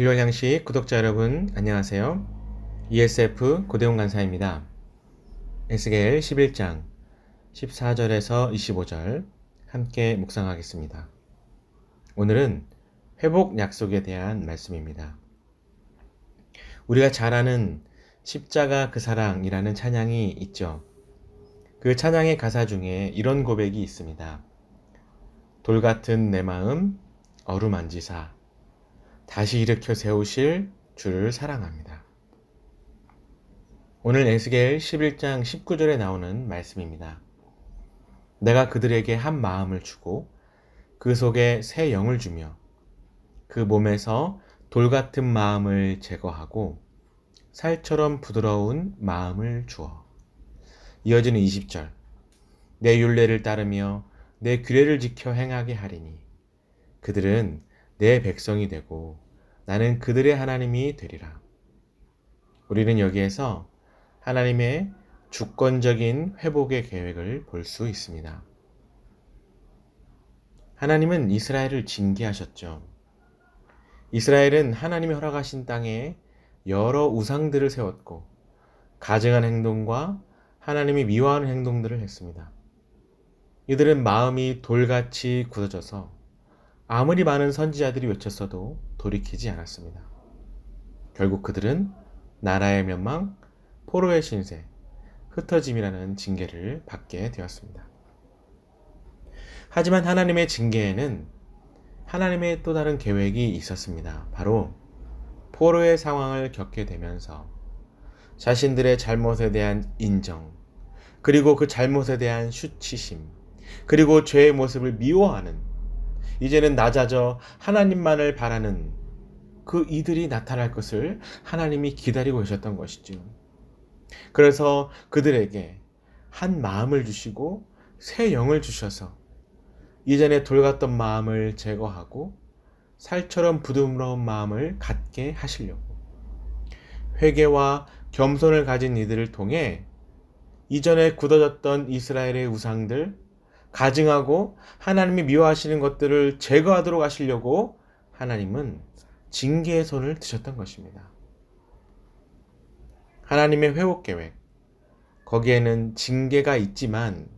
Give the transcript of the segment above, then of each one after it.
일월양식 구독자 여러분 안녕하세요. ESF 고대용 간사입니다. 에스겔 11장 14절에서 25절 함께 묵상하겠습니다. 오늘은 회복 약속에 대한 말씀입니다. 우리가 잘 아는 십자가 그 사랑이라는 찬양이 있죠. 그 찬양의 가사 중에 이런 고백이 있습니다. 돌같은 내 마음 어루만지사 다시 일으켜 세우실 주를 사랑합니다. 오늘 에스겔 11장 19절에 나오는 말씀입니다. 내가 그들에게 한 마음을 주고 그 속에 새 영을 주며 그 몸에서 돌같은 마음을 제거하고 살처럼 부드러운 마음을 주어. 이어지는 20절 내 율례를 따르며 내 규례를 지켜 행하게 하리니 그들은 내 백성이 되고 나는 그들의 하나님이 되리라. 우리는 여기에서 하나님의 주권적인 회복의 계획을 볼 수 있습니다. 하나님은 이스라엘을 징계하셨죠. 이스라엘은 하나님이 허락하신 땅에 여러 우상들을 세웠고 가증한 행동과 하나님이 미워하는 행동들을 했습니다. 이들은 마음이 돌같이 굳어져서 아무리 많은 선지자들이 외쳤어도 돌이키지 않았습니다. 결국 그들은 나라의 멸망, 포로의 신세, 흩어짐이라는 징계를 받게 되었습니다. 하지만 하나님의 징계에는 하나님의 또 다른 계획이 있었습니다. 바로 포로의 상황을 겪게 되면서 자신들의 잘못에 대한 인정, 그리고 그 잘못에 대한 수치심, 그리고 죄의 모습을 미워하는, 이제는 낮아져 하나님만을 바라는 그 이들이 나타날 것을 하나님이 기다리고 계셨던 것이죠. 그래서 그들에게 한 마음을 주시고 새 영을 주셔서 이전에 돌같던 마음을 제거하고 살처럼 부드러운 마음을 갖게 하시려고 회개와 겸손을 가진 이들을 통해 이전에 굳어졌던 이스라엘의 우상들, 가증하고 하나님이 미워하시는 것들을 제거하도록 하시려고 하나님은 징계의 손을 드셨던 것입니다. 하나님의 회복 계획, 거기에는 징계가 있지만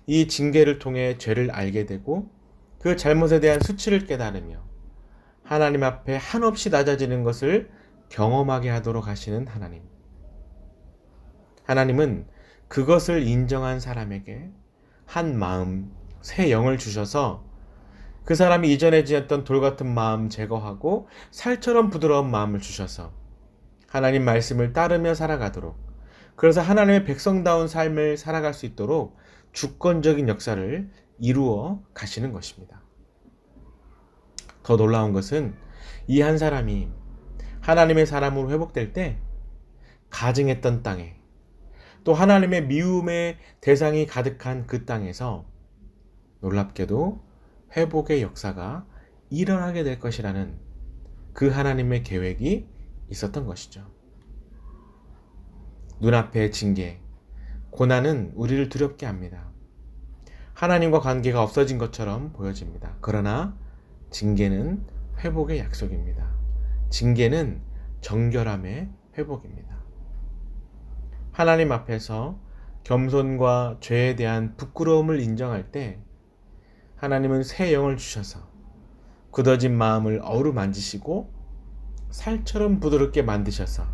이 징계를 통해 죄를 알게 되고 그 잘못에 대한 수치를 깨달으며 하나님 앞에 한없이 낮아지는 것을 경험하게 하도록 하시는 하나님. 하나님은 그것을 인정한 사람에게 한 마음, 새 영을 주셔서 그 사람이 이전에 지었던 돌같은 마음 제거하고 살처럼 부드러운 마음을 주셔서 하나님 말씀을 따르며 살아가도록, 그래서 하나님의 백성다운 삶을 살아갈 수 있도록 주권적인 역사를 이루어 가시는 것입니다. 더 놀라운 것은 이 한 사람이 하나님의 사람으로 회복될 때 가증했던 땅에, 또 하나님의 미움의 대상이 가득한 그 땅에서 놀랍게도 회복의 역사가 일어나게 될 것이라는 그 하나님의 계획이 있었던 것이죠. 눈앞의 징계, 고난은 우리를 두렵게 합니다. 하나님과 관계가 없어진 것처럼 보여집니다. 그러나 징계는 회복의 약속입니다. 징계는 정결함의 회복입니다. 하나님 앞에서 겸손과 죄에 대한 부끄러움을 인정할 때 하나님은 새 영을 주셔서 굳어진 마음을 어루만지시고 살처럼 부드럽게 만드셔서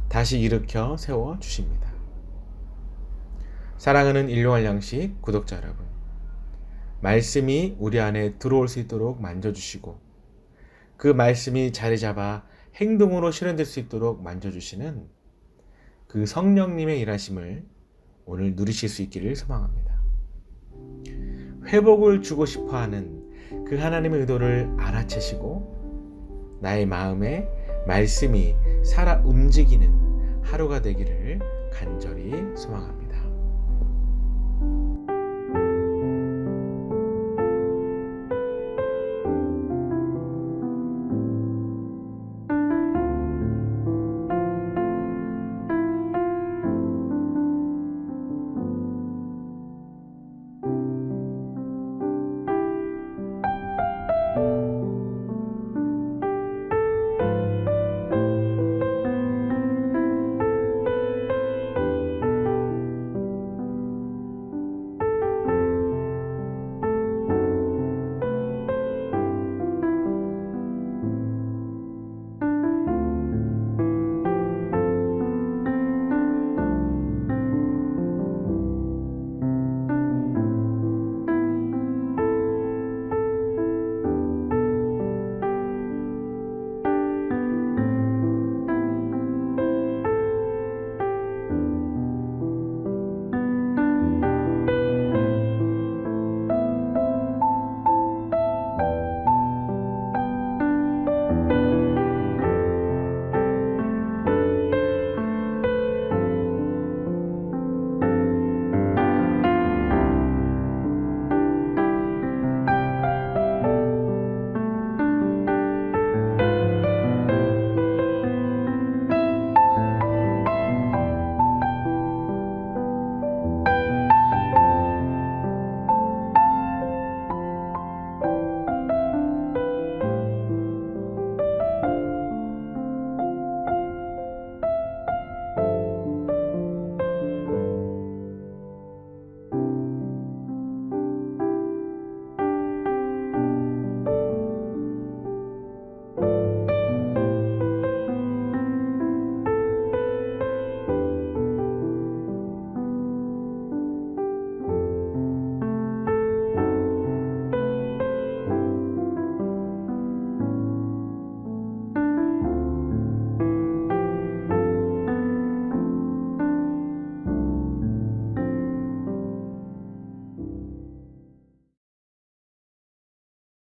다시 일으켜 세워 주십니다. 사랑하는 일용할 양식 구독자 여러분, 말씀이 우리 안에 들어올 수 있도록 만져주시고 그 말씀이 자리 잡아 행동으로 실현될 수 있도록 만져주시는 그 성령님의 일하심을 오늘 누리실 수 있기를 소망합니다. 회복을 주고 싶어하는 그 하나님의 의도를 알아채시고 나의 마음에 말씀이 살아 움직이는 하루가 되기를 간절히 소망합니다.